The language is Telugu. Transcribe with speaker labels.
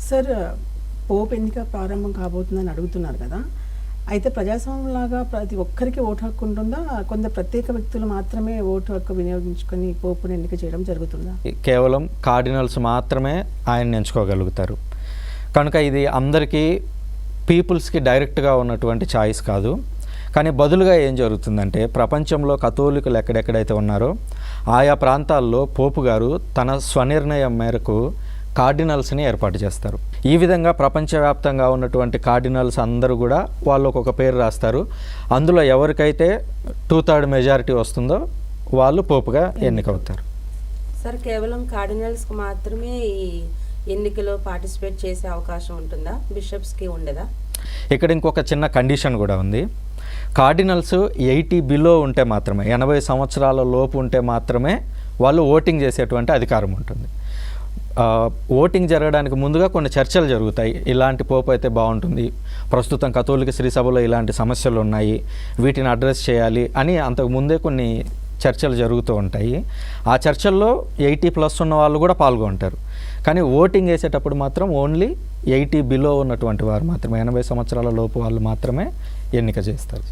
Speaker 1: సార్, పోప్ ఎన్నిక ప్రారంభం కాబోతుందని అడుగుతున్నారు కదా. అయితే ప్రజాస్వామ్యంలాగా ప్రతి ఒక్కరికి ఓటు హక్కు ఉంటుందా? కొంత ప్రత్యేక వ్యక్తులు మాత్రమే ఓటు హక్కు వినియోగించుకొని పోపుని ఎన్నిక చేయడం జరుగుతుందా?
Speaker 2: కేవలం కార్డినల్స్ మాత్రమే ఆయన్ని ఎంచుకోగలుగుతారు. కనుక ఇది అందరికీ పీపుల్స్కి డైరెక్ట్గా ఉన్నటువంటి ఛాయిస్ కాదు. కానీ బదులుగా ఏం జరుగుతుందంటే, ప్రపంచంలో కథోలికులు ఎక్కడెక్కడైతే ఉన్నారో ఆయా ప్రాంతాల్లో పోపు గారు తన స్వనిర్ణయం మేరకు కార్డినల్స్ని ఏర్పాటు చేస్తారు. ఈ విధంగా ప్రపంచవ్యాప్తంగా ఉన్నటువంటి కార్డినల్స్ అందరూ కూడా వాళ్ళు ఒక్కొక్క పేరు రాస్తారు. అందులో ఎవరికైతే 2/3 మెజారిటీ వస్తుందో వాళ్ళు పోపుగా ఎన్నికవుతారు.
Speaker 3: సార్, కేవలం కార్డినల్స్కి మాత్రమే ఈ ఎన్నికలో పార్టిసిపేట్ చేసే అవకాశం ఉంటుందా? బిషప్స్కి ఉండదా?
Speaker 2: ఇక్కడ ఇంకొక చిన్న కండిషన్ కూడా ఉంది. కార్డినల్స్ 80 బిలో ఉంటే మాత్రమే, 80 సంవత్సరాల లోపు ఉంటే మాత్రమే వాళ్ళు ఓటింగ్ చేసేటువంటి అధికారం ఉంటుంది. ఓటింగ్ జరగడానికి ముందుగా కొన్ని చర్చలు జరుగుతాయి. ఇలాంటి పోపు అయితే బాగుంటుంది, ప్రస్తుతం కథోలిక శ్రీ సభలో ఇలాంటి సమస్యలు ఉన్నాయి, వీటిని అడ్రస్ చేయాలి అని అంతకు ముందే కొన్ని చర్చలు జరుగుతూ ఉంటాయి. ఆ చర్చల్లో 80+ ఉన్న వాళ్ళు కూడా పాల్గొంటారు. కానీ ఓటింగ్ వేసేటప్పుడు మాత్రం ఓన్లీ 80 బిలో ఉన్నటువంటి వారు మాత్రమే, 80 సంవత్సరాల లోపు వాళ్ళు మాత్రమే ఎన్నిక చేస్తారు.